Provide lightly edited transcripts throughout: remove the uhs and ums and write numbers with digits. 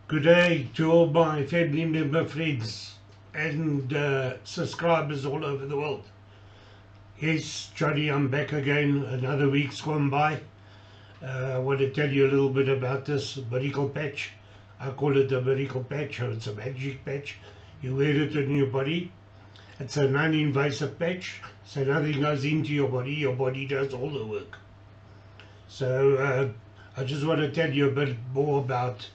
Good day to all my family member friends and subscribers all over the world. Yes, Johnny, I'm back again. Another week's gone by. I want to tell you a little bit about this miracle patch. I call it the miracle patch, or it's a magic patch. You wear it on your body. It's a non-invasive patch, so nothing goes into your body does all the work. So I just want to tell you a bit more about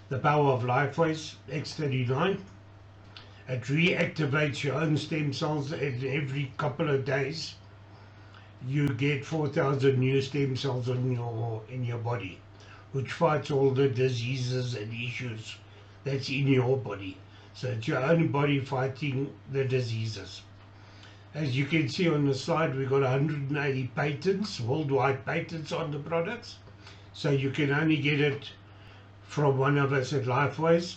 the power of LifeWays X39. It reactivates your own stem cells, and every couple of days you get 4,000 new stem cells in your body, which fights all the diseases and issues that's in your body. So it's your own body fighting the diseases. As you can see on the slide, we've got 180 patents, worldwide patents on the products. So you can only get it from one of us at LifeWays,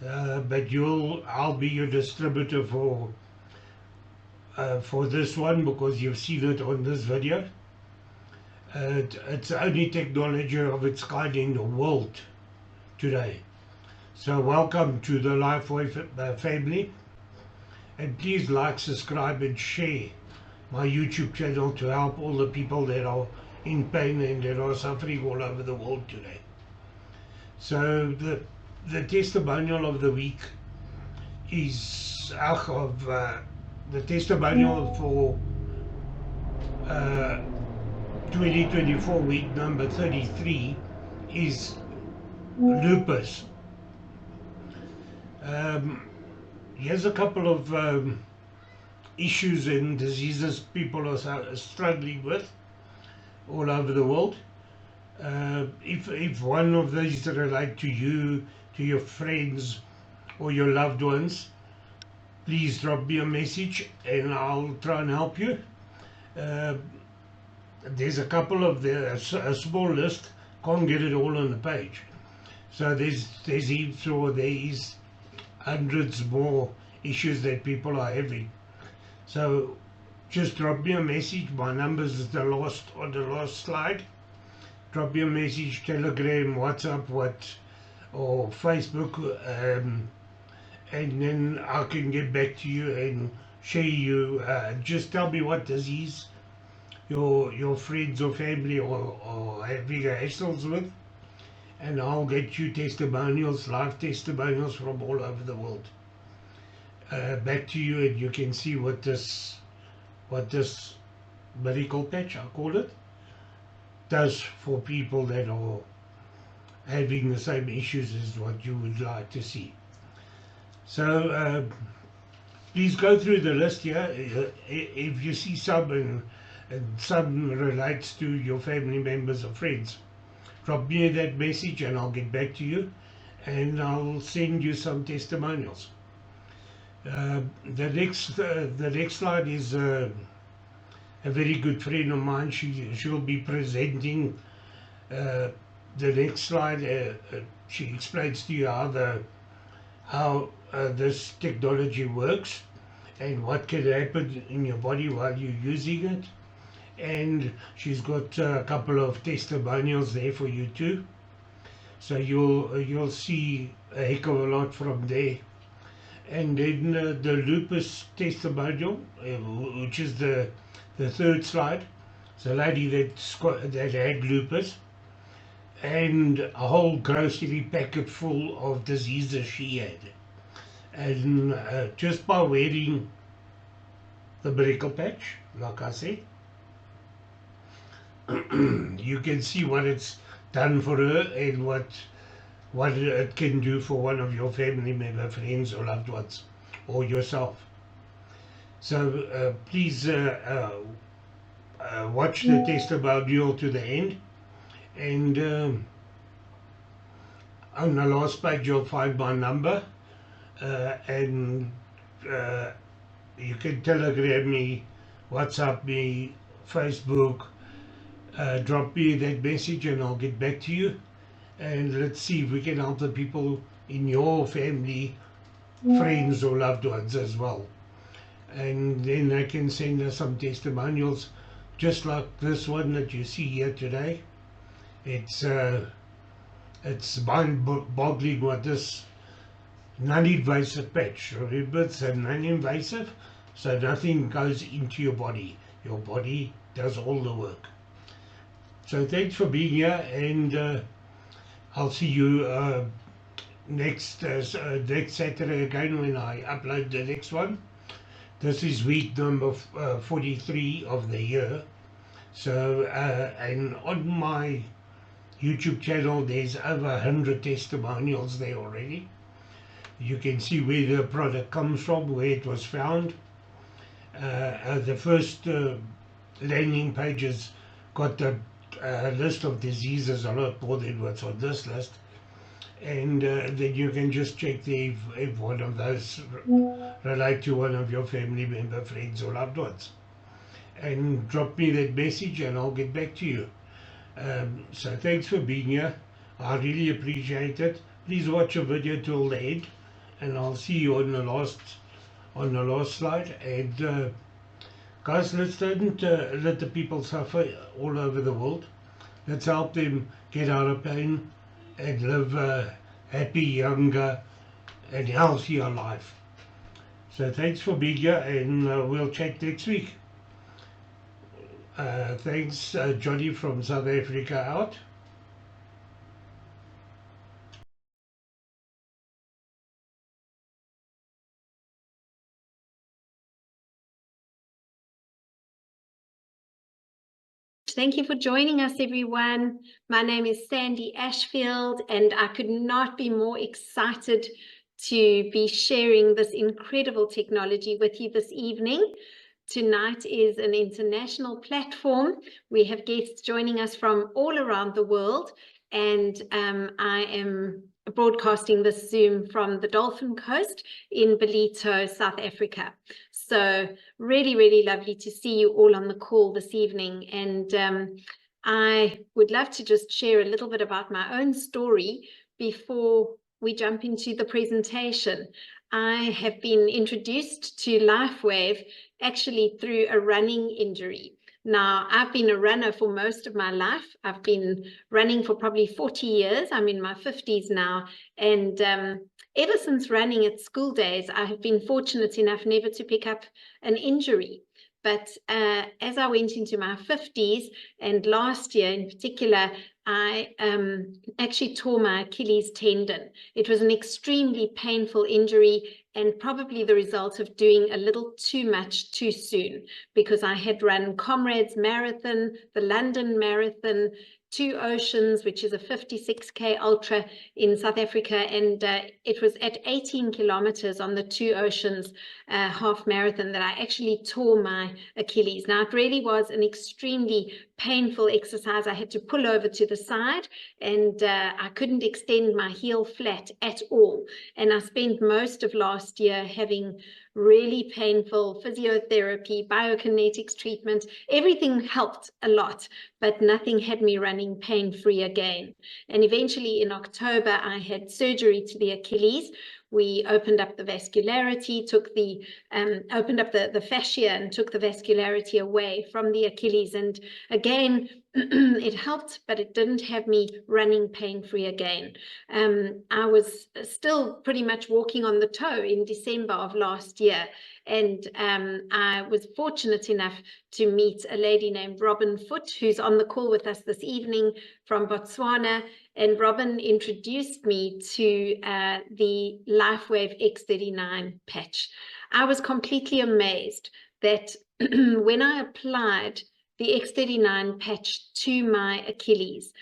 but I'll be your distributor for this one, because you've seen it on this video. It's the only technology of its kind in the world today. So welcome to the LifeWay family, and please like, subscribe and share my YouTube channel to help all the people that are in pain and that are suffering all over the world today. So the testimonial of the week is the testimonial for 2024 week number 33 is lupus. Here's a couple of issues and diseases people are struggling with all over the world. If one of these relate to you, to your friends or your loved ones, please drop me a message and I'll try and help you. There's a couple of a small list, can't get it all on the page. So there's heaps, or there is hundreds more issues that people are having. So just drop me a message. My numbers is on the last slide. Drop me a message, Telegram, WhatsApp, or Facebook, and then I can get back to you and share you. Just tell me what disease your friends or family or having hassles with, and I'll get you testimonials, live testimonials from all over the world. Back to you, and you can see what this miracle patch, I call it, does for people that are having the same issues as what you would like to see. So please go through the list here. If you see some and some relates to your family members or friends, drop me that message and I'll get back to you, and I'll send you some testimonials. The next slide is a very good friend of mine. She'll be presenting the next slide. She explains to you how this technology works and what can happen in your body while you're using it. And she's got a couple of testimonials there for you too. So you'll see a heck of a lot from there. And then the lupus testimonial, which is the third slide. It's a lady that had lupus, and a whole grocery packet full of diseases she had. And just by wearing the miracle patch, like I said, you can see what it's done for her and what it can do for one of your family member, friends or loved ones, or yourself. So please watch the testimonial to the end, and on the last page you'll find my number, and you can Telegram me, WhatsApp me, Facebook. Drop me that message and I'll get back to you, and let's see if we can help the people in your family, friends or loved ones as well. And then I can send us some testimonials just like this one that you see here today. It's It's mind-boggling what this non-invasive patch. Remember, it's a non-invasive, so nothing goes into your body. Your body does all the work. So thanks for being here, and I'll see you next Saturday again when I upload the next one. This is week number 43 of the year. So, and on my YouTube channel, there's over 100 testimonials there already. You can see where the product comes from, where it was found. The first landing pages got the list of diseases a lot more than what's on this list. And then you can just check there if one of those relate to one of your family member, friends or loved ones. And drop me that message and I'll get back to you. So thanks for being here. I really appreciate it. Please watch a video till the end, and I'll see you on the last slide. And guys, let's don't let the people suffer all over the world. Let's help them get out of pain and live a happy, younger, and healthier life. So thanks for being here, and we'll chat next week. Thanks, Johnny from South Africa out. Thank you for joining us, everyone. My name is Sandy Ashfield, and I could not be more excited to be sharing this incredible technology with you this evening. Tonight is an international platform. We have guests joining us from all around the world, and I am broadcasting this Zoom from the Dolphin Coast in Ballito, South Africa. So really, really lovely to see you all on the call this evening. And I would love to just share a little bit about my own story before we jump into the presentation. I have been introduced to LifeWave actually through a running injury. Now, I've been a runner for most of my life. I've been running for probably 40 years. I'm in my 50s now. And ever since running at school days, I have been fortunate enough never to pick up an injury. But as I went into my 50s, and last year in particular, I actually tore my Achilles tendon. It was an extremely painful injury, and probably the result of doing a little too much too soon, because I had run Comrades Marathon, the London Marathon, Two Oceans, which is a 56K ultra in South Africa, and it was at 18 kilometers on the Two Oceans half marathon that I actually tore my Achilles. Now, it really was an extremely painful exercise. I had to pull over to the side, and I couldn't extend my heel flat at all. And I spent most of last year having really painful physiotherapy, biokinetics treatment. Everything helped a lot, but nothing had me running pain-free again. And eventually in October, I had surgery to the Achilles. We opened up the vascularity, opened up the fascia and took the vascularity away from the Achilles. And again, it helped, but it didn't have me running pain-free again. I was still pretty much walking on the toe in December of last year. And I was fortunate enough to meet a lady named Robin Foot, who's on the call with us this evening from Botswana. And Robin introduced me to the LifeWave X39 patch. I was completely amazed that when I applied the X39 patch to my Achilles,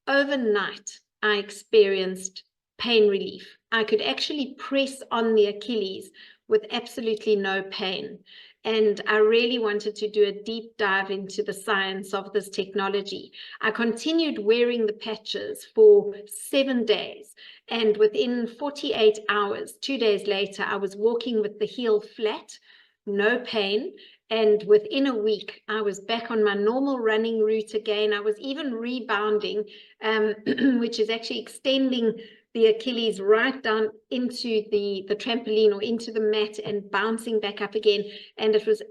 overnight I experienced pain relief. I could actually press on the Achilles with absolutely no pain. And I really wanted to do a deep dive into the science of this technology. I continued wearing the patches for 7 days. And within 48 hours, 2 days later, I was walking with the heel flat, no pain. And within a week, I was back on my normal running route again. I was even rebounding, which is actually extending the Achilles right down into the trampoline or into the mat and bouncing back up again. And it was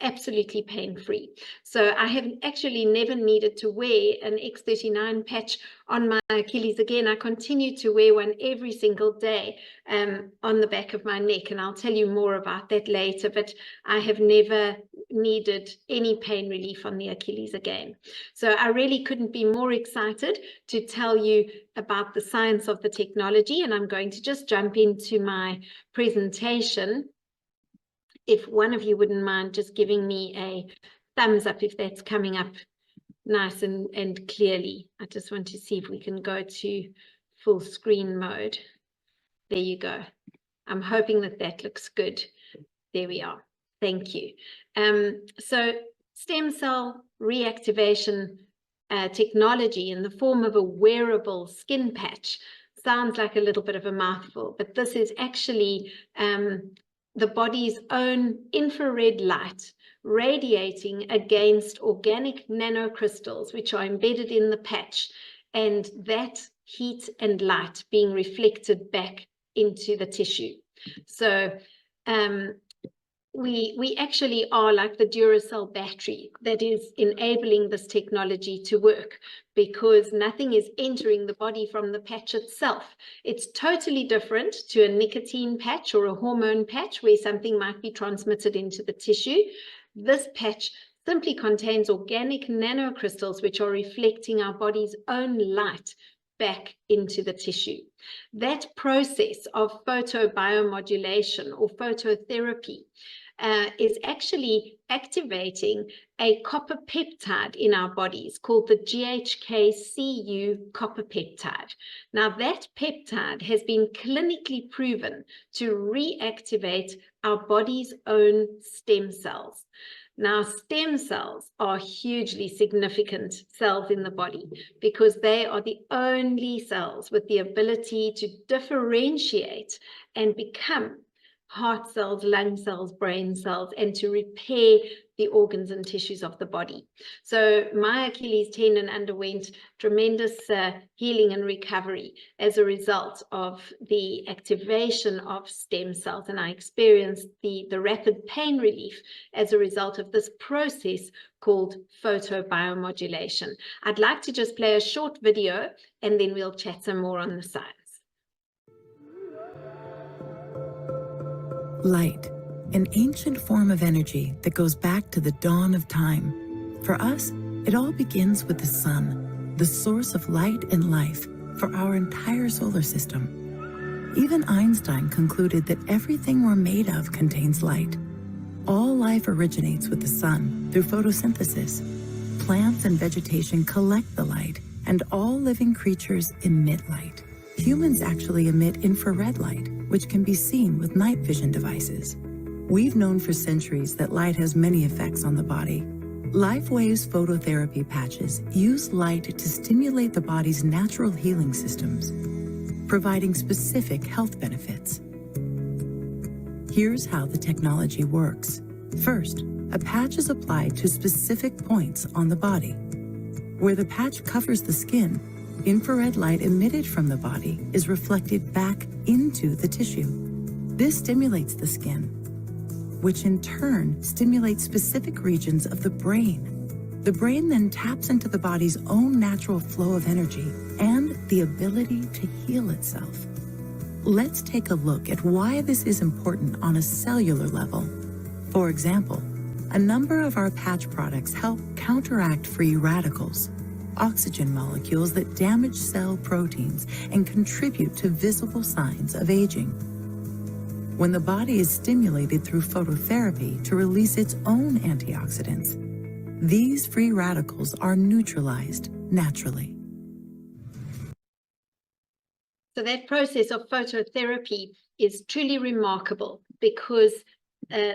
absolutely pain-free. So I have actually never needed to wear an X39 patch on my Achilles again. I continue to wear one every single day on the back of my neck, and I'll tell you more about that later, but I have never needed any pain relief on the Achilles again. So I really couldn't be more excited to tell you about the science of the technology, and I'm going to just jump into my presentation. If one of you wouldn't mind just giving me a thumbs up if that's coming up nice and clearly. I just want to see if we can go to full screen mode. There you go. I'm hoping that that looks good. There we are. Thank you. So stem cell reactivation technology in the form of a wearable skin patch sounds like a little bit of a mouthful, but this is actually the body's own infrared light radiating against organic nanocrystals, which are embedded in the patch, and that heat and light being reflected back into the tissue. So we actually are like the Duracell battery that is enabling this technology to work, because nothing is entering the body from the patch itself. It's totally different to a nicotine patch or a hormone patch where something might be transmitted into the tissue. This patch simply contains organic nanocrystals which are reflecting our body's own light back into the tissue. That process of photobiomodulation or phototherapy is actually activating a copper peptide in our bodies called the GHK-Cu copper peptide. Now that peptide has been clinically proven to reactivate our body's own stem cells. Now, stem cells are hugely significant cells in the body because they are the only cells with the ability to differentiate and become heart cells, lung cells, brain cells, and to repair the organs and tissues of the body. So my Achilles tendon underwent tremendous healing and recovery as a result of the activation of stem cells, and I experienced the rapid pain relief as a result of this process called photobiomodulation. I'd like to just play a short video and then we'll chat some more on the science. Light, an ancient form of energy that goes back to the dawn of time. For us, it all begins with the sun, the source of light and life for our entire solar system. Even Einstein concluded that everything we're made of contains light. All life originates with the sun through photosynthesis. Plants and vegetation collect the light, and all living creatures emit light. Humans actually emit infrared light, which can be seen with night vision devices. We've known for centuries that light has many effects on the body. LifeWave's phototherapy patches use light to stimulate the body's natural healing systems, providing specific health benefits. Here's how the technology works. First, a patch is applied to specific points on the body. Where the patch covers the skin, infrared light emitted from the body is reflected back into the tissue. This stimulates the skin, which in turn stimulates specific regions of the brain. The brain then taps into the body's own natural flow of energy and the ability to heal itself. Let's take a look at why this is important on a cellular level. For example, a number of our patch products help counteract free radicals, oxygen molecules that damage cell proteins and contribute to visible signs of aging. When the body is stimulated through phototherapy to release its own antioxidants, these free radicals are neutralized naturally. So that process of phototherapy is truly remarkable because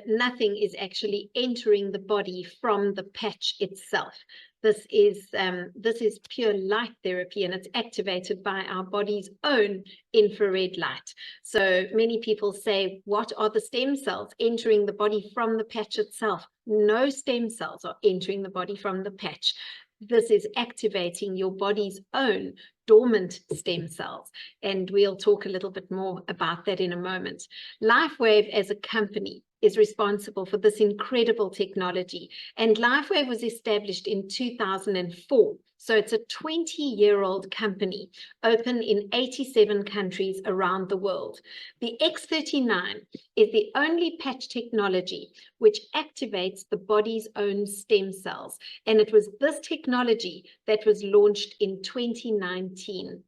nothing is actually entering the body from the patch itself. This is pure light therapy, and it's activated by our body's own infrared light. So many people say, what are the stem cells entering the body from the patch itself? No stem cells are entering the body from the patch. This is activating your body's own dormant stem cells, and we'll talk a little bit more about that in a moment. LifeWave as a company is responsible for this incredible technology. And LifeWave was established in 2004. So it's a 20-year-old company, open in 87 countries around the world. The X39 is the only patch technology which activates the body's own stem cells. And it was this technology that was launched in 2019.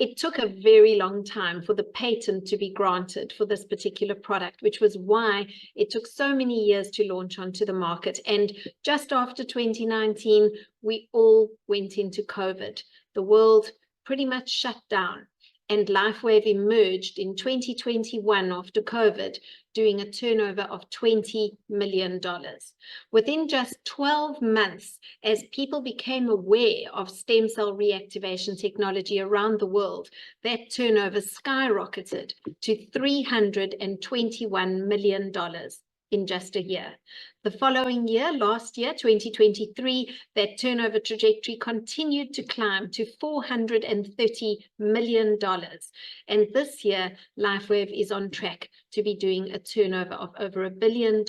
It took a very long time for the patent to be granted for this particular product, which was why it took so many years to launch onto the market. And just after 2019, we all went into COVID. The world pretty much shut down. And LifeWave emerged in 2021 after COVID, doing a turnover of $20 million. Within just 12 months, as people became aware of stem cell reactivation technology around the world, that turnover skyrocketed to $321 million in just a year. The following year, last year, 2023, that turnover trajectory continued to climb to $430 million. And this year, LifeWave is on track to be doing a turnover of over $1 billion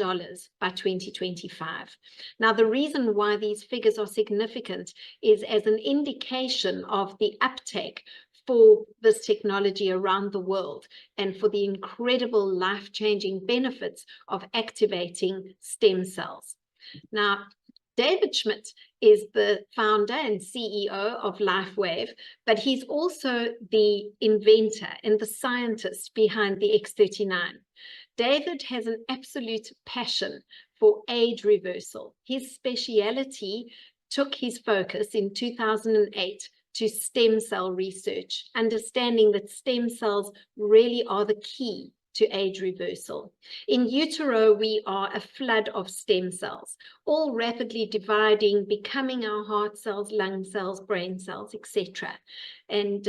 by 2025. Now, the reason why these figures are significant is as an indication of the uptake for this technology around the world and for the incredible life-changing benefits of activating stem cells. Now, David Schmidt is the founder and CEO of LifeWave, but he's also the inventor and the scientist behind the X39. David has an absolute passion for age reversal. His speciality took his focus in 2008 to stem cell research, understanding that stem cells really are the key to age reversal. In utero, we are a flood of stem cells, all rapidly dividing, becoming our heart cells, lung cells, brain cells, etc. And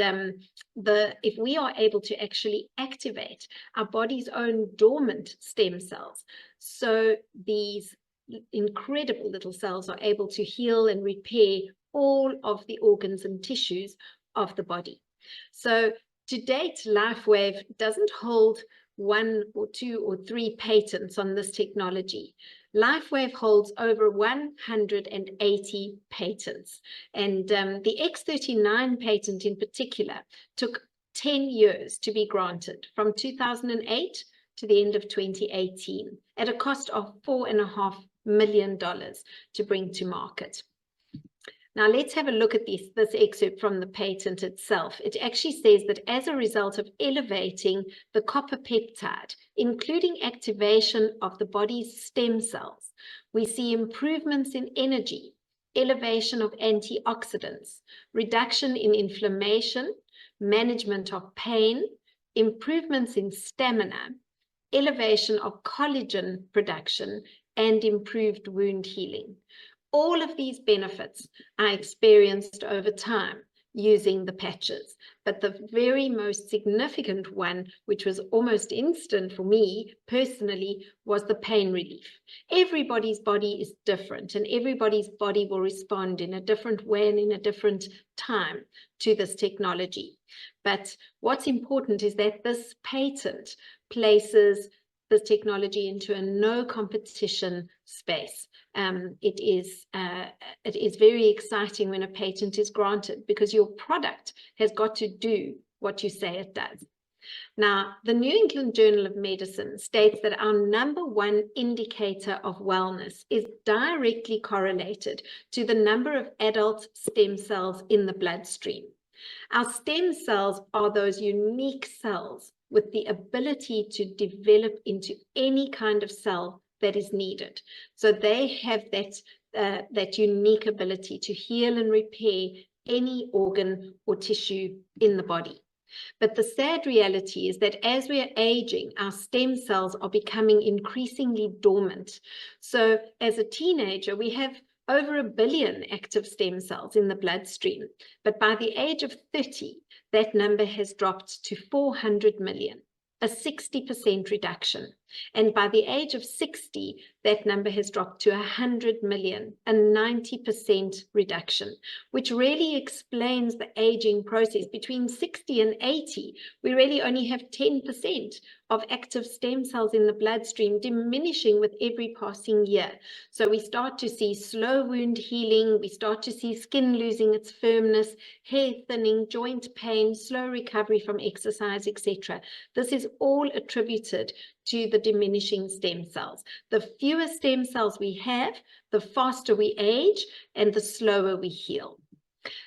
if we are able to actually activate our body's own dormant stem cells, so these incredible little cells are able to heal and repair all of the organs and tissues of the body. So to date, LifeWave doesn't hold 1 or 2 or 3 patents on this technology. LifeWave holds over 180 patents. And the X39 patent in particular took 10 years to be granted, from 2008 to the end of 2018, at a cost of $4.5 million to bring to market. Now let's have a look at this excerpt from the patent itself. It actually says that as a result of elevating the copper peptide, including activation of the body's stem cells, we see improvements in energy, elevation of antioxidants, reduction in inflammation, management of pain, improvements in stamina, elevation of collagen production, and improved wound healing. All of these benefits are experienced over time using the patches. But the very most significant one, which was almost instant for me personally, was the pain relief. Everybody's body is different, and everybody's body will respond in a different way and in a different time to this technology. But what's important is that this patent places this technology into a no competition space. It is very exciting when a patent is granted, because your product has got to do what you say it does. Now, the New England Journal of Medicine states that our #1 indicator of wellness is directly correlated to the number of adult stem cells in the bloodstream. Our stem cells are those unique cells with the ability to develop into any kind of cell that is needed. So they have that unique ability to heal and repair any organ or tissue in the body. But the sad reality is that as we are aging, our stem cells are becoming increasingly dormant. So as a teenager, we have over 1 billion active stem cells in the bloodstream. But by the age of 30, that number has dropped to 400 million, a 60% reduction. And by the age of 60, that number has dropped to 100 million, a 90% reduction, which really explains the aging process. Between 60 and 80, we really only have 10% of active stem cells in the bloodstream, diminishing with every passing year. So we start to see slow wound healing, we start to see skin losing its firmness, hair thinning, joint pain, slow recovery from exercise, etc. This is all attributed to the diminishing stem cells. The fewer stem cells we have, the faster we age and the slower we heal.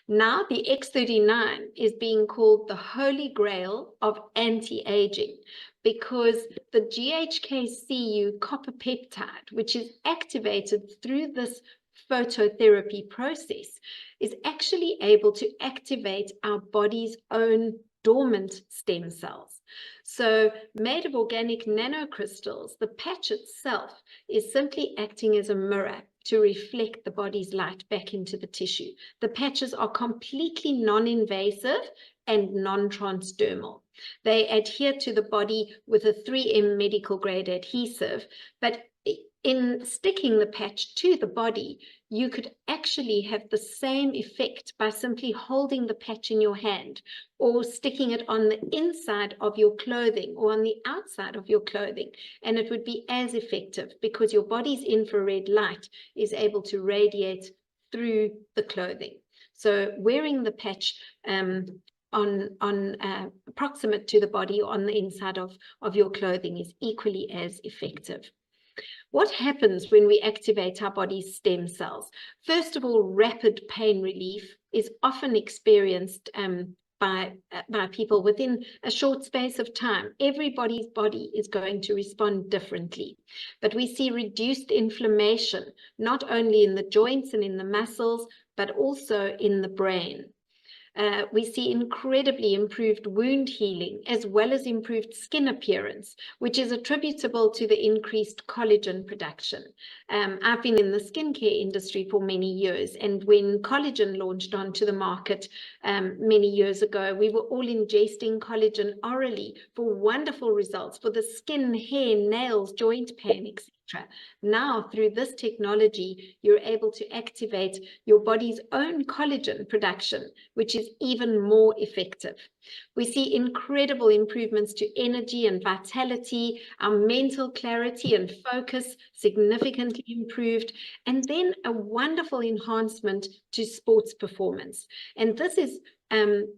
Now the X39 is being called the holy grail of anti-aging, because the GHK-Cu copper peptide, which is activated through this phototherapy process, is actually able to activate our body's own dormant stem cells. So made of organic nanocrystals, the patch itself is simply acting as a mirror to reflect the body's light back into the tissue. The patches are completely non-invasive and non-transdermal. They adhere to the body with a 3M medical grade adhesive, but in sticking the patch to the body, you could actually have the same effect by simply holding the patch in your hand or sticking it on the inside of your clothing or on the outside of your clothing, and it would be as effective because your body's infrared light is able to radiate through the clothing. So wearing the patch proximate to the body or on the inside of your clothing is equally as effective. What happens when we activate our body's stem cells? First of all, rapid pain relief is often experienced by people within a short space of time. Everybody's body is going to respond differently, but we see reduced inflammation, not only in the joints and in the muscles, but also in the brain. We see incredibly improved wound healing as well as improved skin appearance, which is attributable to the increased collagen production. I've been in the skincare industry for many years, and when collagen launched onto the market many years ago, we were all ingesting collagen orally for wonderful results for the skin, hair, nails, joint pain, etc. Now, through this technology, you're able to activate your body's own collagen production, which is even more effective. We see incredible improvements to energy and vitality, our mental clarity and focus significantly improved, and then a wonderful enhancement to sports performance. And this is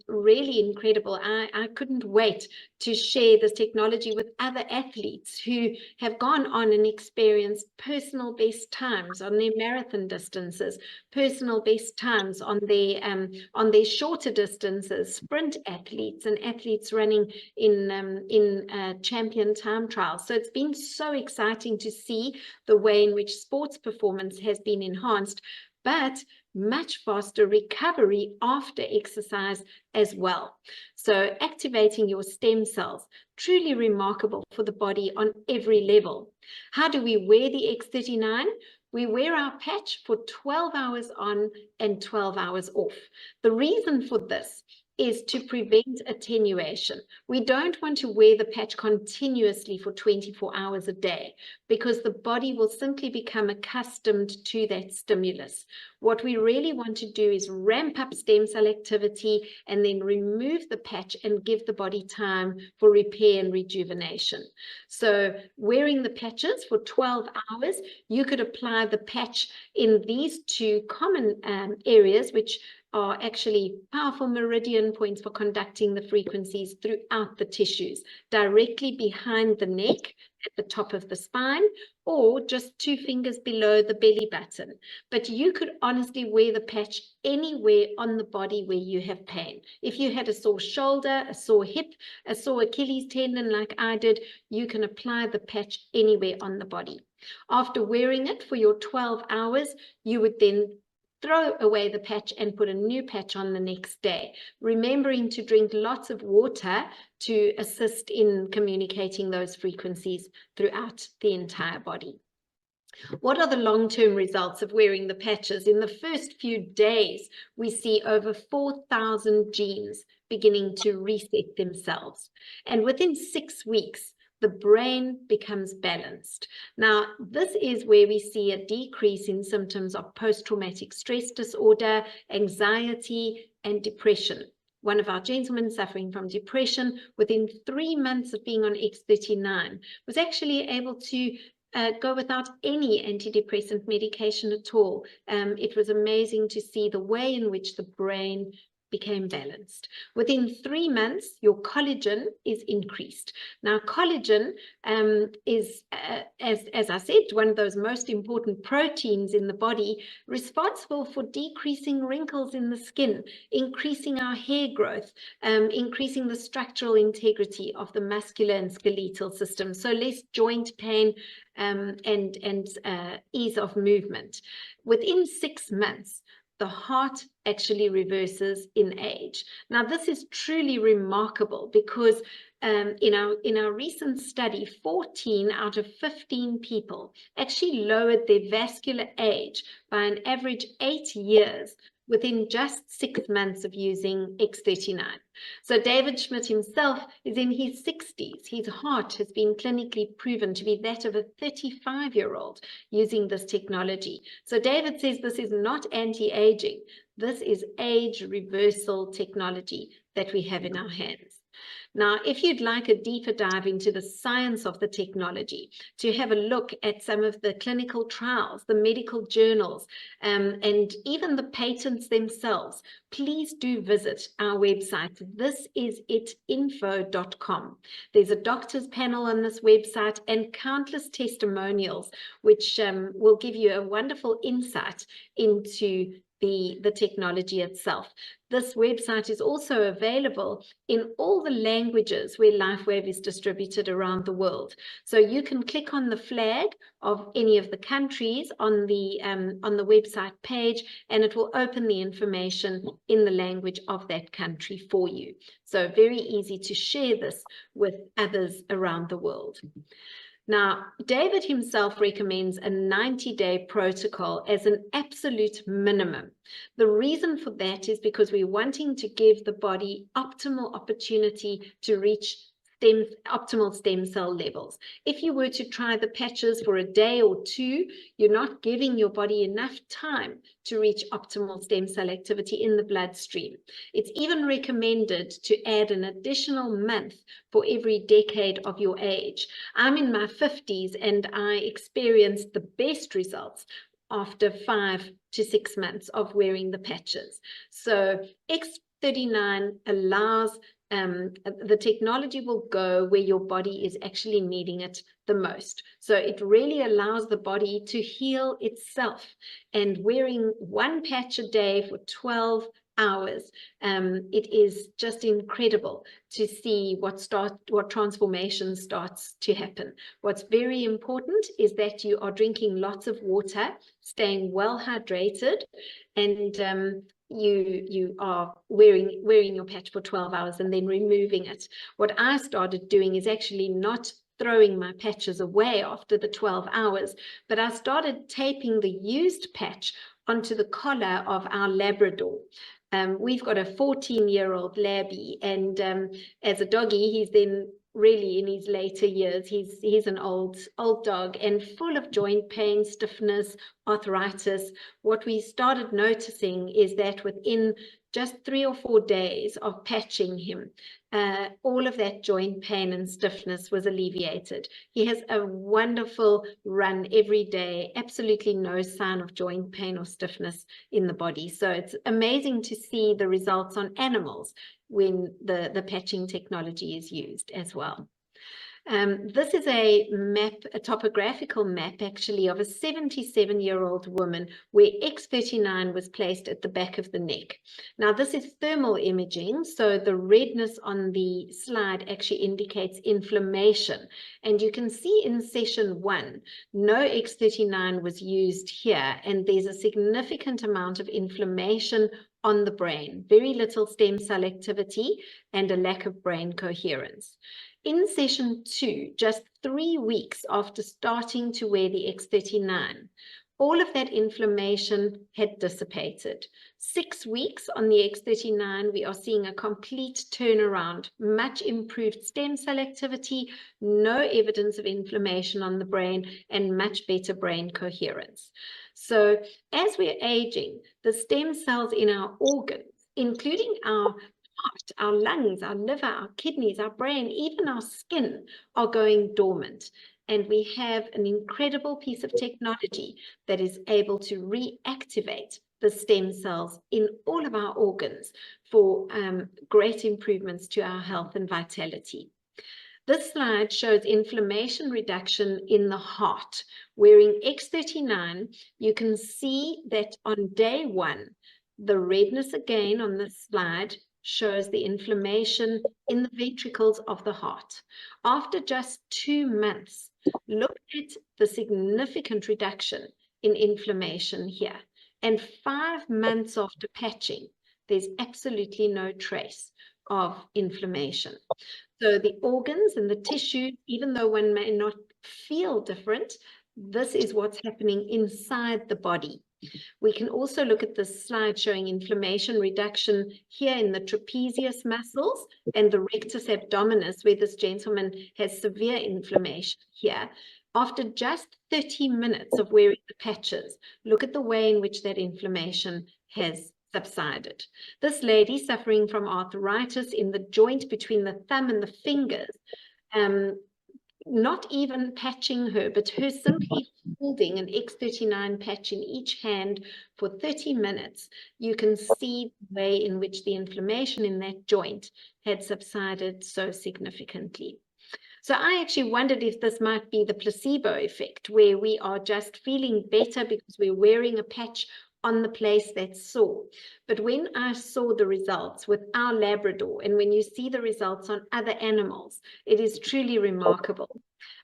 really incredible. I couldn't wait to share this technology with other athletes who have gone on and experienced personal best times on their marathon distances, personal best times on their shorter distances, sprint athletes and athletes running in champion time trials. So it's been so exciting to see the way in which sports performance has been enhanced, but much faster recovery after exercise as well. So activating your stem cells, truly remarkable for the body on every level. How do we wear the X39? We wear our patch for 12 hours on and 12 hours off. The reason for this is to prevent attenuation. We don't want to wear the patch continuously for 24 hours a day because the body will simply become accustomed to that stimulus. What we really want to do is ramp up stem cell activity and then remove the patch and give the body time for repair and rejuvenation. So wearing the patches for 12 hours, you could apply the patch in these two common areas, which are actually powerful meridian points for conducting the frequencies throughout the tissues, directly behind the neck at the top of the spine, or just 2 fingers below the belly button. But you could honestly wear the patch anywhere on the body where you have pain. If you had a sore shoulder, a sore hip, a sore Achilles tendon like I did, you can apply the patch anywhere on the body. After wearing it for your 12 hours, you would then throw away the patch and put a new patch on the next day, remembering to drink lots of water to assist in communicating those frequencies throughout the entire body. What are the long-term results of wearing the patches? In the first few days, we see over 4,000 genes beginning to reset themselves. And within 6 weeks, the brain becomes balanced. Now, this is where we see a decrease in symptoms of post-traumatic stress disorder, anxiety, and depression. One of our gentlemen suffering from depression within 3 months of being on X39 was actually able to go without any antidepressant medication at all. It was amazing to see the way in which the brain became balanced. Within 3 months, your collagen is increased. Now, collagen is, as I said, one of those most important proteins in the body, responsible for decreasing wrinkles in the skin, increasing our hair growth, increasing the structural integrity of the muscular and skeletal system, so less joint pain and ease of movement. Within 6 months, the heart actually reverses in age. Now, this is truly remarkable because in our recent study, 14 out of 15 people actually lowered their vascular age by an average 8 years within just 6 months of using X39. So David Schmidt himself is in his 60s. His heart has been clinically proven to be that of a 35-year-old using this technology. So David says this is not anti-aging. This is age reversal technology that we have in our hands. Now, if you'd like a deeper dive into the science of the technology, to have a look at some of the clinical trials, the medical journals, and even the patents themselves, please do visit our website. thisisinfo.com. There's a doctor's panel on this website and countless testimonials, which will give you a wonderful insight into the technology itself. This website is also available in all the languages where LifeWave is distributed around the world. So you can click on the flag of any of the countries on the website page, and it will open the information in the language of that country for you. So very easy to share this with others around the world. Now, David himself recommends a 90-day protocol as an absolute minimum. The reason for that is because we're wanting to give the body optimal opportunity to reach optimal stem cell levels. If you were to try the patches for a day or two, you're not giving your body enough time to reach optimal stem cell activity in the bloodstream. It's even recommended to add an additional month for every decade of your age. I'm in my 50s and I experienced the best results after 5 to 6 months of wearing the patches. So X39 allows the technology will go where your body is actually needing it the most. So it really allows the body to heal itself. And wearing 1 patch a day for 12 hours, it is just incredible to see what transformation starts to happen. What's very important is that you are drinking lots of water, staying well hydrated, and you are wearing your patch for 12 hours and then removing it. What I started doing is actually not throwing my patches away after the 12 hours, but I started taping the used patch onto the collar of our Labrador. We've got a 14-year-old Labby, and as a doggy, he's then really in his later years. He's an old dog and full of joint pain, stiffness, arthritis. What we started noticing is that within just 3 or 4 days of patching him, all of that joint pain and stiffness was alleviated. He has a wonderful run every day, absolutely no sign of joint pain or stiffness in the body. So it's amazing to see the results on animals when the patching technology is used as well. This is a map, a topographical map actually, of a 77-year-old woman where X39 was placed at the back of the neck. Now this is thermal imaging, so the redness on the slide actually indicates inflammation. And you can see in session 1, no X39 was used here, and there's a significant amount of inflammation on the brain, very little stem cell activity, and a lack of brain coherence. In session 2, just 3 weeks after starting to wear the X39, all of that inflammation had dissipated. 6 weeks on the X39, we are seeing a complete turnaround, much improved stem cell activity, no evidence of inflammation on the brain, and much better brain coherence. So as we're aging, the stem cells in our organs, including our heart, our lungs, our liver, our kidneys, our brain, even our skin, are going dormant. And we have an incredible piece of technology that is able to reactivate the stem cells in all of our organs for great improvements to our health and vitality. This slide shows inflammation reduction in the heart. Wearing X39, you can see that on day 1, the redness again on this slide shows the inflammation in the ventricles of the heart. After just 2 months, look at the significant reduction in inflammation here. And 5 months after patching, there's absolutely no trace of inflammation. So the organs and the tissue, even though one may not feel different, this is what's happening inside the body. We can also look at this slide showing inflammation reduction here in the trapezius muscles and the rectus abdominis, where this gentleman has severe inflammation here. After just 30 minutes of wearing the patches, look at the way in which that inflammation has subsided. This lady suffering from arthritis in the joint between the thumb and the fingers, not even patching her, but her simply holding an X39 patch in each hand for 30 minutes, you can see the way in which the inflammation in that joint had subsided so significantly. So I actually wondered if this might be the placebo effect, where we are just feeling better because we're wearing a patch on the place that's sore. But when I saw the results with our Labrador, and when you see the results on other animals, it is truly remarkable.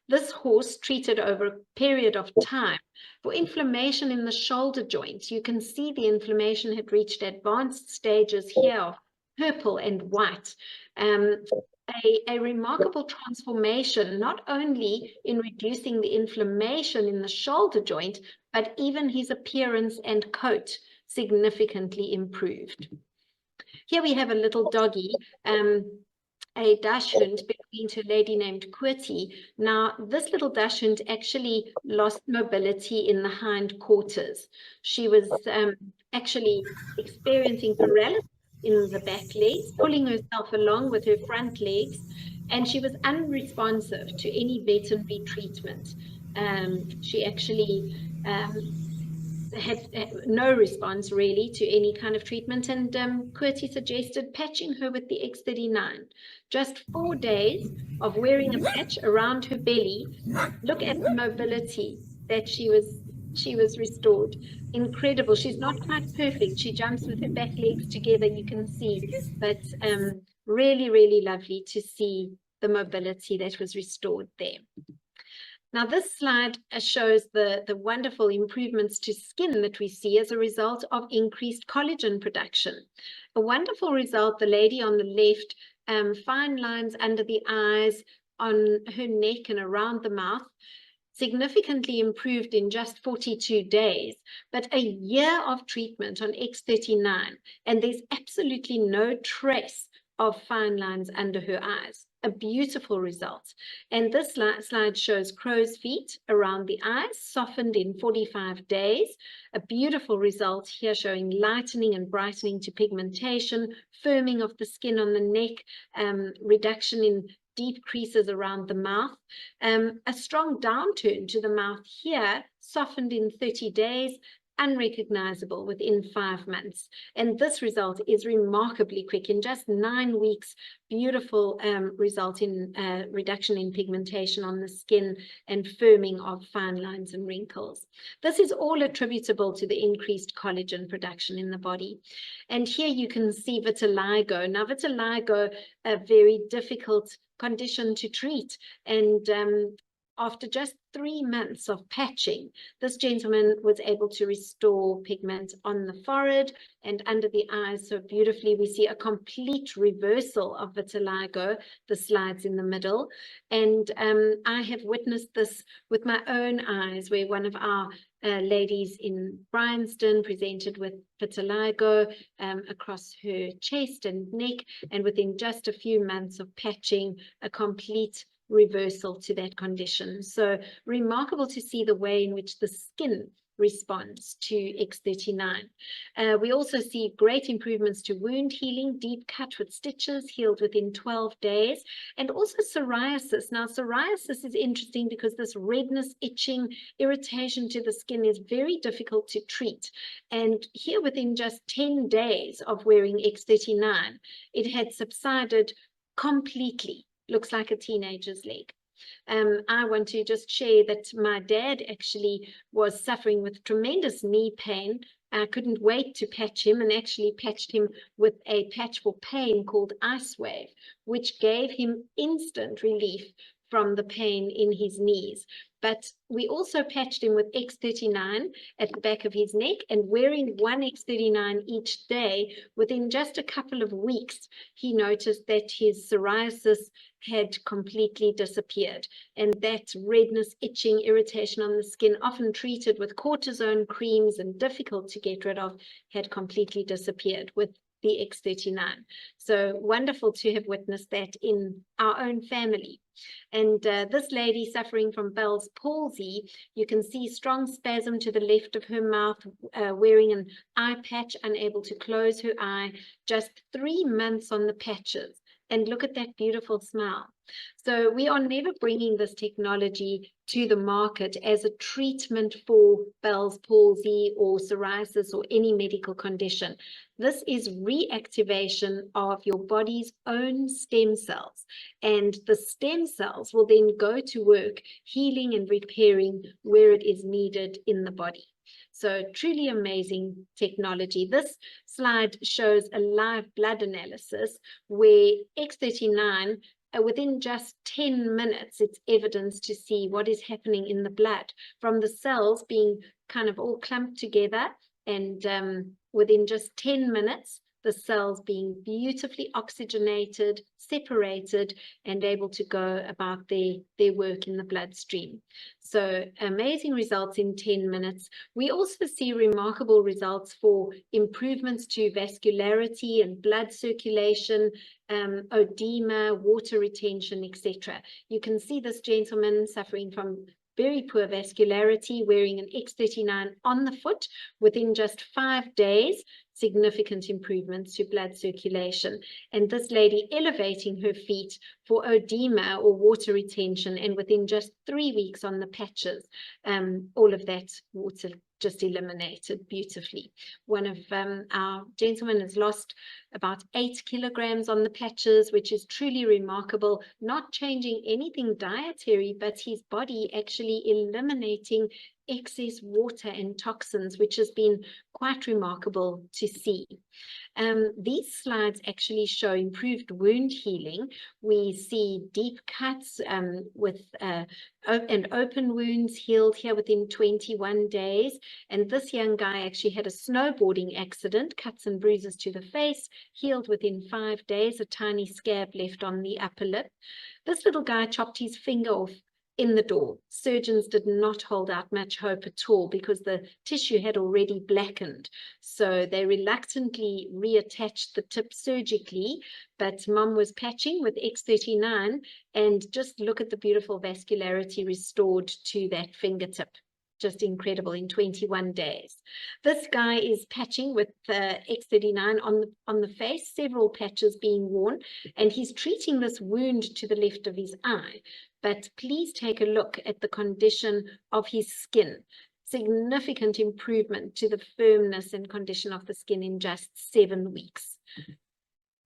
This horse treated over a period of time for inflammation in the shoulder joints. You can see the inflammation had reached advanced stages here of purple and white. A remarkable transformation, not only in reducing the inflammation in the shoulder joint, but even his appearance and coat significantly improved. Here we have a little doggy, a dachshund belonging to a lady named Quirty. Now, this little dachshund actually lost mobility in the hind quarters. She was actually experiencing paralysis in the back legs, pulling herself along with her front legs, and she was unresponsive to any veterinary treatment. She actually had no response really to any kind of treatment, and Quirty suggested patching her with the X39. Just 4 days of wearing a patch around her belly. Look at the mobility that she was restored. Incredible. She's not quite perfect. She jumps with her back legs together, you can see, but really, really lovely to see the mobility that was restored there. Now, this slide shows the wonderful improvements to skin that we see as a result of increased collagen production. A wonderful result, the lady on the left, fine lines under the eyes, on her neck and around the mouth, significantly improved in just 42 days, but a year of treatment on X39, and there's absolutely no trace of fine lines under her eyes. A beautiful result. And this slide shows crow's feet around the eyes, softened in 45 days. A beautiful result here showing lightening and brightening to pigmentation, firming of the skin on the neck, reduction in deep creases around the mouth, a strong downturn to the mouth here, softened in 30 days, unrecognizable within 5 months. And this result is remarkably quick. In just 9 weeks, beautiful result in reduction in pigmentation on the skin and firming of fine lines and wrinkles. This is all attributable to the increased collagen production in the body. And here you can see vitiligo. Now, vitiligo, a very difficult condition to treat, and after just 3 months of patching, this gentleman was able to restore pigment on the forehead and under the eyes so beautifully. We see a complete reversal of vitiligo, the slides in the middle. And I have witnessed this with my own eyes, where one of our ladies in Bryanston presented with vitiligo across her chest and neck, and within just a few months of patching, a complete reversal to that condition. So remarkable to see the way in which the skin responds to X39. We also see great improvements to wound healing, deep cut with stitches healed within 12 days, and also psoriasis. Now, psoriasis is interesting because this redness, itching, irritation to the skin is very difficult to treat. And here within just 10 days of wearing X39, it had subsided completely. Looks like a teenager's leg. I want to just share that my dad actually was suffering with tremendous knee pain. I couldn't wait to patch him, and actually patched him with a patch for pain called Ice Wave, which gave him instant relief from the pain in his knees. But we also patched him with X39 at the back of his neck, and wearing one X39 each day, within just a couple of weeks, he noticed that his psoriasis had completely disappeared. And that redness, itching, irritation on the skin, often treated with cortisone creams and difficult to get rid of, had completely disappeared with the X39. So wonderful to have witnessed that in our own family. And this lady suffering from Bell's palsy, you can see strong spasm to the left of her mouth, wearing an eye patch, unable to close her eye, just 3 months on the patches. And look at that beautiful smile. So we are never bringing this technology to the market as a treatment for Bell's palsy or psoriasis or any medical condition. This is reactivation of your body's own stem cells. And the stem cells will then go to work healing and repairing where it is needed in the body. So truly amazing technology. This slide shows a live blood analysis where X39, within just 10 minutes, it's evidence to see what is happening in the blood from the cells being kind of all clumped together, and within just 10 minutes, the cells being beautifully oxygenated, separated, and able to go about their work in the bloodstream. So amazing results in 10 minutes. We also see remarkable results for improvements to vascularity and blood circulation, edema, water retention, etc. You can see this gentleman suffering from very poor vascularity, wearing an X39 on the foot within just 5 days, significant improvements to blood circulation. And this lady elevating her feet for edema or water retention, and within just 3 weeks on the patches, all of that water just eliminated beautifully. One of our gentlemen has lost about 8 kilograms on the patches, which is truly remarkable, not changing anything dietary, but his body actually eliminating excess water and toxins, which has been quite remarkable to see. These slides actually show improved wound healing. We see deep cuts with and open wounds healed here within 21 days. And this young guy actually had a snowboarding accident, cuts and bruises to the face, healed within 5 days, a tiny scab left on the upper lip. This little guy chopped his finger off in the door. Surgeons did not hold out much hope at all because the tissue had already blackened. So they reluctantly reattached the tip surgically, but Mom was patching with X39, and just look at the beautiful vascularity restored to that fingertip. Just incredible in 21 days. This guy is patching with X39 on the face, several patches being worn, and he's treating this wound to the left of his eye. But please take a look at the condition of his skin. Significant improvement to the firmness and condition of the skin in just 7 weeks.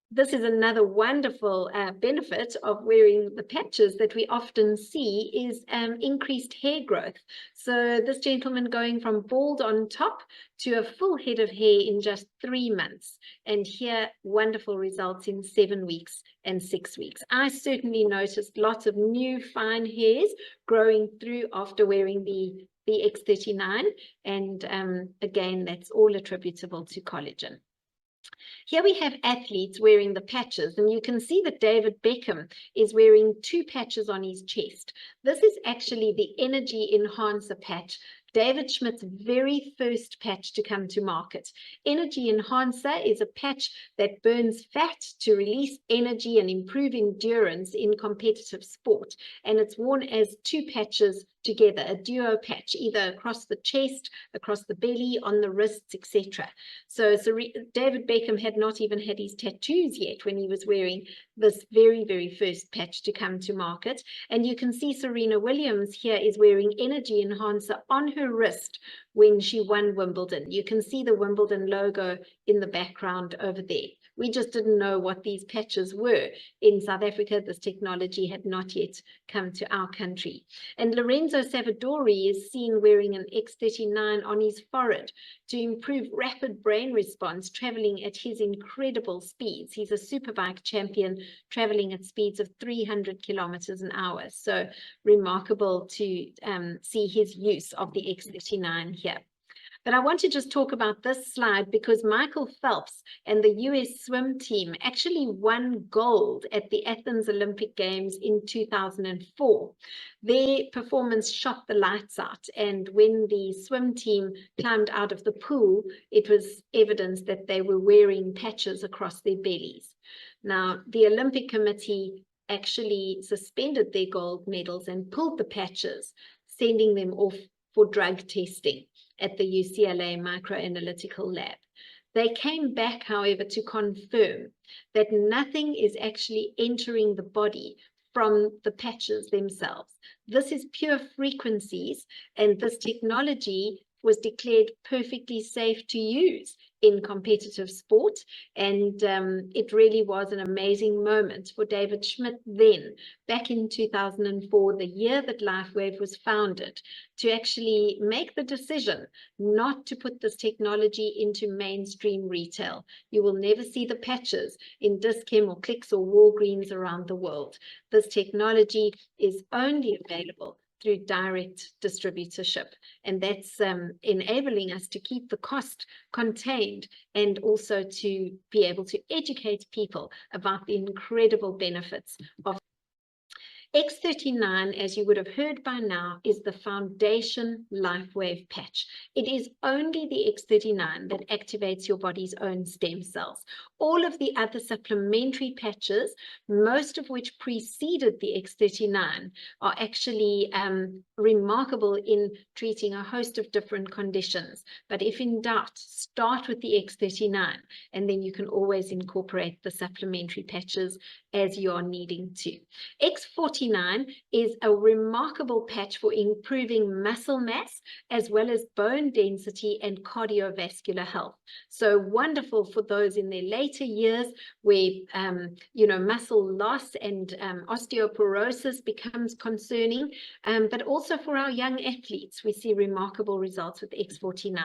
This is another wonderful benefit of wearing the patches that we often see is increased hair growth. So this gentleman going from bald on top to a full head of hair in just 3 months. And here, wonderful results in 7 weeks and 6 weeks. I certainly noticed lots of new fine hairs growing through after wearing the X39. And again, that's all attributable to collagen. Here we have athletes wearing the patches, and you can see that David Beckham is wearing 2 patches on his chest. This is actually the energy enhancer patch David Schmidt's very first patch to come to market. Energy Enhancer is a patch that burns fat to release energy and improve endurance in competitive sport. And it's worn as two patches together, a duo patch, either across the chest, across the belly, on the wrists, etc. So David Beckham had not even had his tattoos yet when he was wearing this very, very first patch to come to market. And you can see Serena Williams here is wearing Energy Enhancer on her wrist when she won Wimbledon. You can see the Wimbledon logo in the background over there. We just didn't know what these patches were. In South Africa, this technology had not yet come to our country. And Lorenzo Savadori is seen wearing an X39 on his forehead to improve rapid brain response, traveling at his incredible speeds. He's a superbike champion, traveling at speeds of 300 kilometers an hour. So remarkable to see his use of the X39 here. But I want to just talk about this slide because Michael Phelps and the US swim team actually won gold at the Athens Olympic Games in 2004. Their performance shot the lights out, and when the swim team climbed out of the pool, it was evidence that they were wearing patches across their bellies. Now, the Olympic Committee actually suspended their gold medals and pulled the patches, sending them off for drug testing at the UCLA Microanalytical Lab. They came back, however, to confirm that nothing is actually entering the body from the patches themselves. This is pure frequencies, and this technology was declared perfectly safe to use in competitive sport. And it really was an amazing moment for David Schmidt then, back in 2004, the year that LifeWave was founded, to actually make the decision not to put this technology into mainstream retail. You will never see the patches in Dis-Chem or Clicks or Walgreens around the world. This technology is only available through direct distributorship, and that's enabling us to keep the cost contained and also to be able to educate people about the incredible benefits of X39, as you would have heard by now, is the foundation LifeWave patch. It is only the X39 that activates your body's own stem cells. All of the other supplementary patches, most of which preceded the X39, are actually remarkable in treating a host of different conditions. But if in doubt, start with the X39, and then you can always incorporate the supplementary patches as you are needing to. X49 is a remarkable patch for improving muscle mass as well as bone density and cardiovascular health. So wonderful for those in their later years where muscle loss and osteoporosis becomes concerning, but also for our young athletes, we see remarkable results with X49.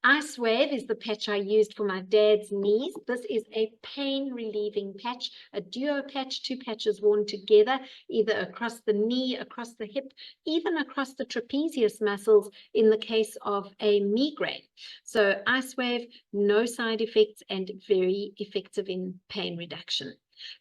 IceWave is the patch I used for my dad's knees. This is a pain relieving patch, a duo patch, two patches worn together, either across the knee, across the hip, even across the trapezius muscles in the case of a migraine. So IceWave, no side effects and very effective in pain reduction.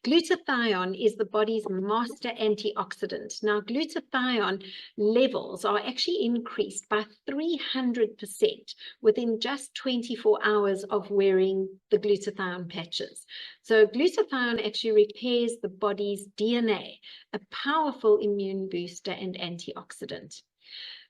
Glutathione is the body's master antioxidant. Now, glutathione levels are actually increased by 300% within just 24 hours of wearing the glutathione patches. So glutathione actually repairs the body's DNA, a powerful immune booster and antioxidant.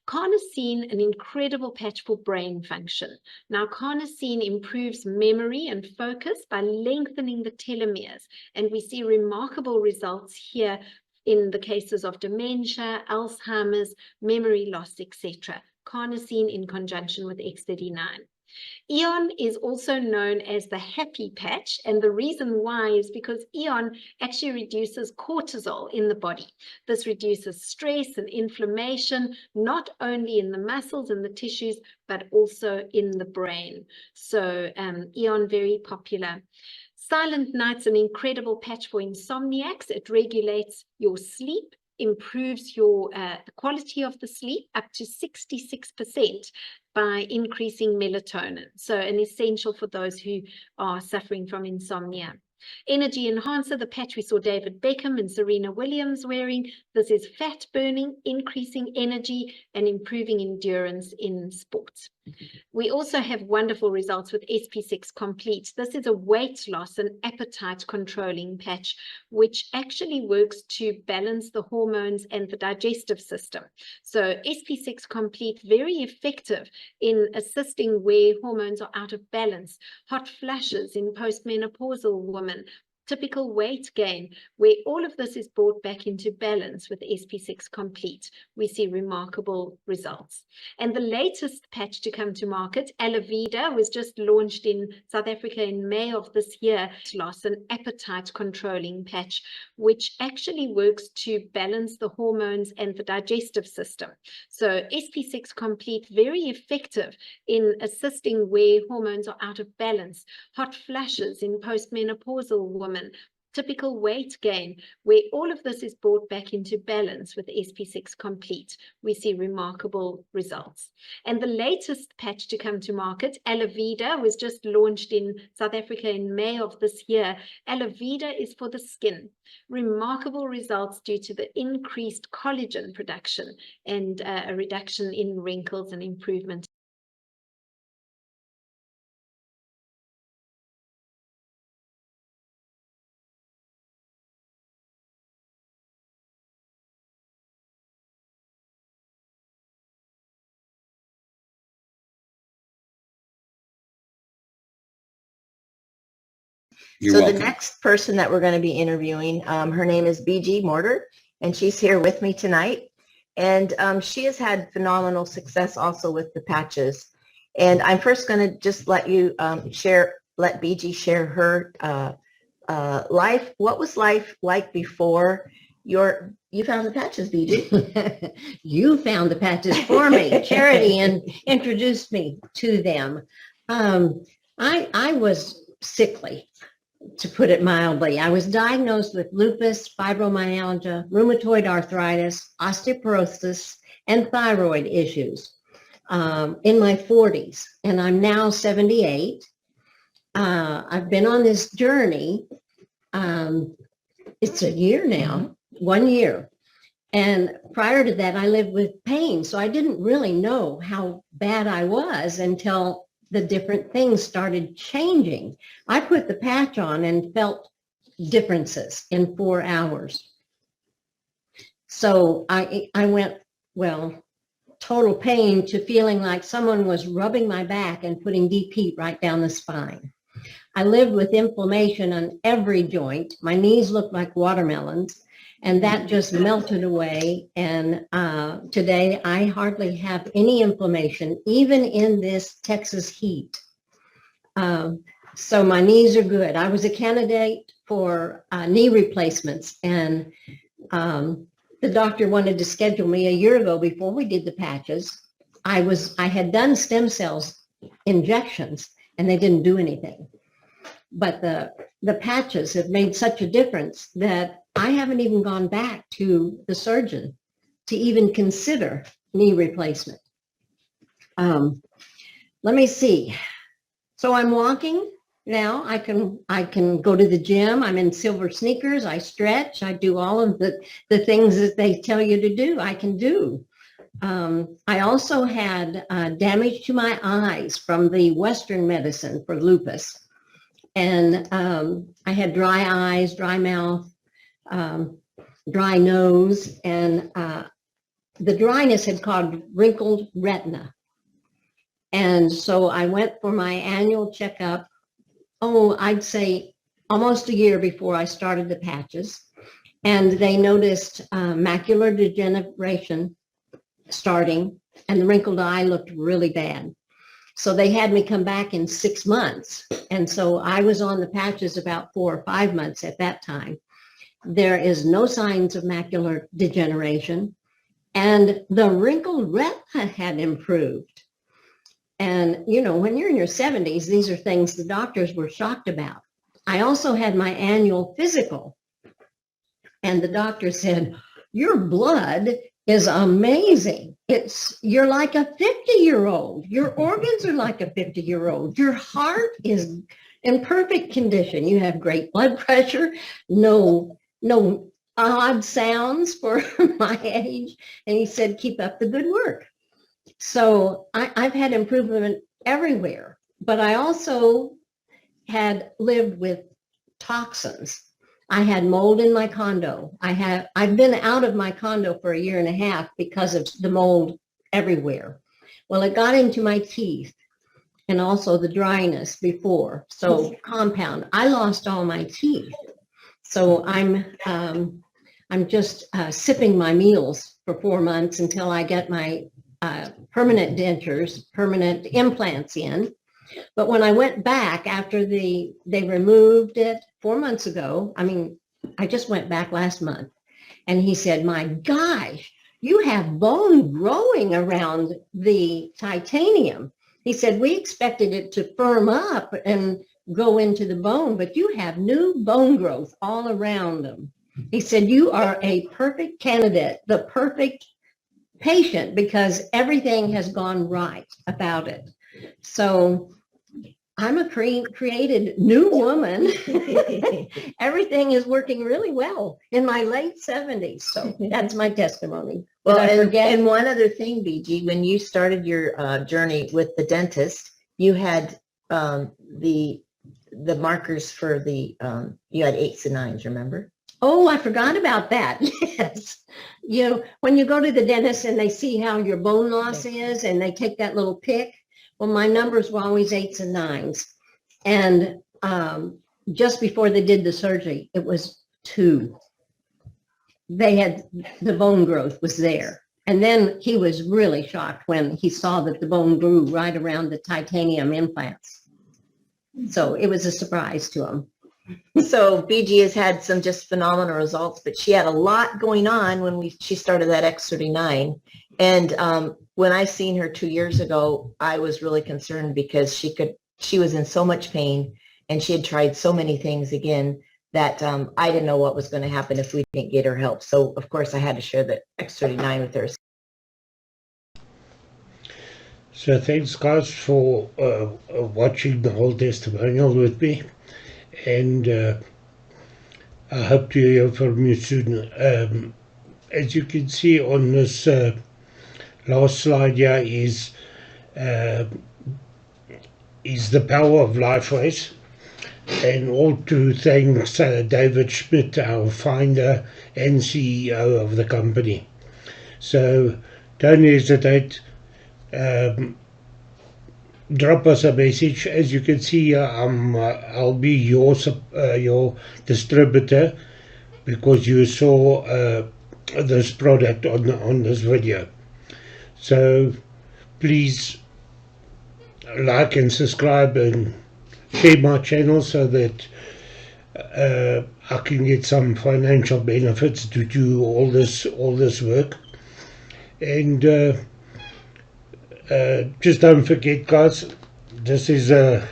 Carnosine, an incredible patch for brain function. Now, carnosine improves memory and focus by lengthening the telomeres, and we see remarkable results here in the cases of dementia, Alzheimer's, memory loss, etc. Carnosine in conjunction with X39. Eon is also known as the happy patch, and the reason why is because Eon actually reduces cortisol in the body. This reduces stress and inflammation, not only in the muscles and the tissues, but also in the brain. So Eon, very popular. Silent Night's an incredible patch for insomniacs. It regulates your sleep, improves your the quality of the sleep up to 66% by increasing melatonin. So an essential for those who are suffering from insomnia. Energy enhancer, the patch we saw David Beckham and Serena Williams wearing. This is fat burning, increasing energy and improving endurance in sports. We also have wonderful results with SP6 Complete. This is a weight loss and appetite controlling patch, which actually works to balance the hormones and the digestive system. So SP6 Complete, very effective in assisting where hormones are out of balance, hot flashes in postmenopausal women, typical weight gain, where all of this is brought back into balance with SP6 Complete. We see remarkable results. And the latest patch to come to market, Alavida, was just launched in South Africa in May of this year. Loss and appetite controlling patch, which actually works to balance the hormones and the digestive system. So SP6 Complete, very effective in assisting where hormones are out of balance, hot flashes in postmenopausal women, typical weight gain, where all of this is brought back into balance with SP6 Complete. We see remarkable results. And the latest patch to come to market, Alavida, was just launched in South Africa in May of this year. Alavida is for the skin. Remarkable results due to the increased collagen production and a reduction in wrinkles and improvement. You're welcome. The next person that we're going to be interviewing, her name is BG Mortar, and she's here with me tonight. And she has had phenomenal success also with the patches. And I'm first going to just let you let BG share her life. What was life like before you found the patches, BG? You found the patches for me, Charity, and introduced me to them. I was sickly, to put it mildly. I was diagnosed with lupus, fibromyalgia, rheumatoid arthritis, osteoporosis, and thyroid issues in my 40s, and I'm now 78. I've been on this journey. It's a year now, 1 year. And prior to that, I lived with pain, so I didn't really know how bad I was until the different things started changing. I put the patch on and felt differences in 4 hours. So I went, well, total pain to feeling like someone was rubbing my back and putting deep heat right down the spine. I lived with inflammation on every joint. My knees looked like watermelons, and that just melted away. And today I hardly have any inflammation, even in this Texas heat. So my knees are good. I was a candidate for knee replacements, and the doctor wanted to schedule me a year ago before we did the patches. I had done stem cells injections, and they didn't do anything. But the patches have made such a difference that I haven't even gone back to the surgeon to even consider knee replacement. Let me see. So I'm walking now. I can go to the gym. I'm in silver sneakers. I stretch. I do all of the things that they tell you to do. I can do. I also had damage to my eyes from the Western medicine for lupus. And I had dry eyes, dry mouth, dry nose, and the dryness had caused wrinkled retina. And so I went for my annual checkup, I'd say almost a year before I started the patches. And they noticed macular degeneration starting, and the wrinkled eye looked really bad. So they had me come back in 6 months. And so I was on the patches about 4 or 5 months at that time. There is no signs of macular degeneration, and the wrinkled retina had improved. And, you know, when you're in your 70s, these are things the doctors were shocked about. I also had my annual physical, and the doctor said, your blood is amazing. You're like a 50-year-old. Your organs are like a 50-year-old. Your heart is in perfect condition. You have great blood pressure, no odd sounds for my age. And he said, keep up the good work. So I've had improvement everywhere, but I also had lived with toxins. I had mold in my condo. I've been out of my condo for 1.5 years because of the mold everywhere. Well, it got into my teeth and also the dryness before. So compound, I lost all my teeth. So I'm just sipping my meals for 4 months until I get my permanent dentures, permanent implants in. But when I went back after they removed it 4 months ago, I mean, I just went back last month, and he said, my gosh, you have bone growing around the titanium. He said, we expected it to firm up and go into the bone, but you have new bone growth all around them. He said, you are a perfect candidate, the perfect patient, because everything has gone right about it. So I'm a created new woman. Everything is working really well in my late 70s. So that's my testimony. Well, and one other thing, BG, when you started your journey with the dentist, you had the markers for the, you had 8s and 9s, remember? Oh, I forgot about that. Yes. You know, when you go to the dentist and they see how your bone loss is and they take that little pick, well, my numbers were always 8s and 9s. And just before they did the surgery, it was 2. They had, the bone growth was there. And then he was really shocked when he saw that the bone grew right around the titanium implants. So it was a surprise to him. So BG has had some just phenomenal results, but she had a lot going on when she started that X39. And when I seen her 2 years ago, I was really concerned because she was in so much pain, and she had tried so many things again that I didn't know what was going to happen if we didn't get her help. So of course I had to share the X39 with her. So thanks guys for watching the whole testimonial with me, and I hope to hear from you soon. As you can see on this last slide here is the Power of Life race, and all to thanks David Schmidt, our founder and CEO of the company. So don't hesitate. Drop us a message. As you can see here, I'll be your distributor, because you saw this product on this video. So please like and subscribe and share my channel so that I can get some financial benefits to do all this work. And just don't forget, guys, this is a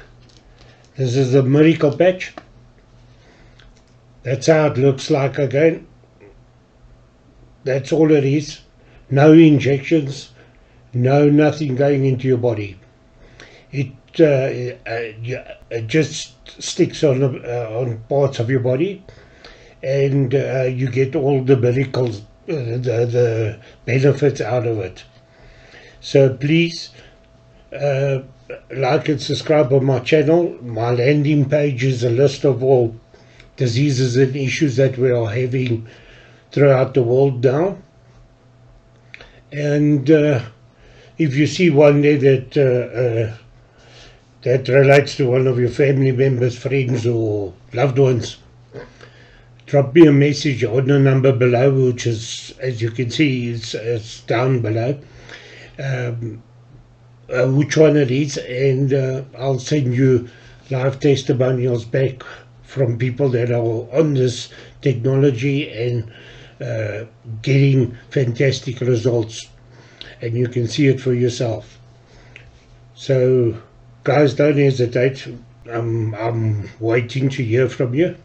miracle patch. That's how it looks like again. That's all it is. No injections, nothing going into your body. It just sticks on parts of your body, and you get all the miracles, the benefits out of it. So please like and subscribe on my channel. My landing page is a list of all diseases and issues that we are having throughout the world now. And if you see one there that relates to one of your family members, friends or loved ones, drop me a message on the number below, which is, as you can see, it's down below, which one it is, and I'll send you live testimonials back from people that are on this technology and getting fantastic results, and you can see it for yourself. So guys, don't hesitate. I'm waiting to hear from you,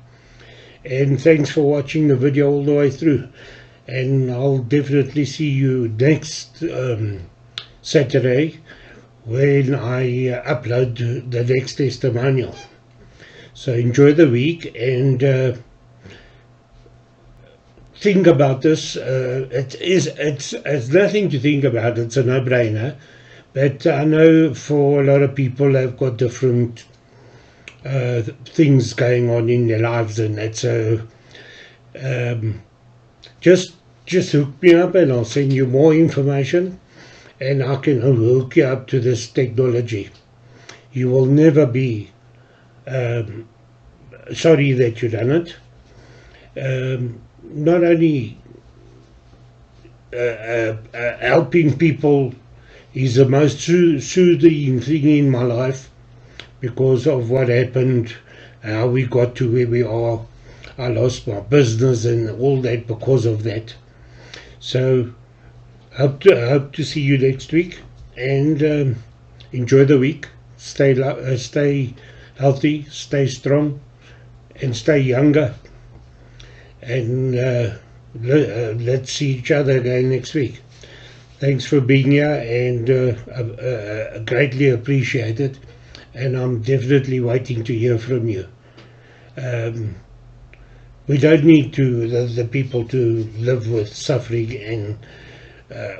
and thanks for watching the video all the way through, and I'll definitely see you next Saturday when I upload the next testimonial. So enjoy the week and think about this. It's nothing to think about. It's a no-brainer. But I know for a lot of people, they've got different things going on in their lives and that. So just hook me up and I'll send you more information, and I can hook you up to this technology. You will never be sorry that you've done it. Not only helping people is the most soothing thing in my life because of what happened, how we got to where we are. I lost my business and all that because of that. So hope to see you next week, and enjoy the week. Stay healthy, stay strong, and stay younger. And let's see each other again next week. Thanks for being here, and greatly appreciated. And I'm definitely waiting to hear from you. We don't need the people to live with suffering and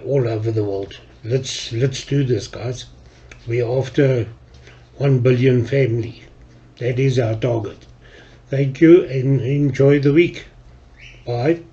all over the world. Let's do this, guys. We're after 1 billion family. That is our target. Thank you and enjoy the week. Bye.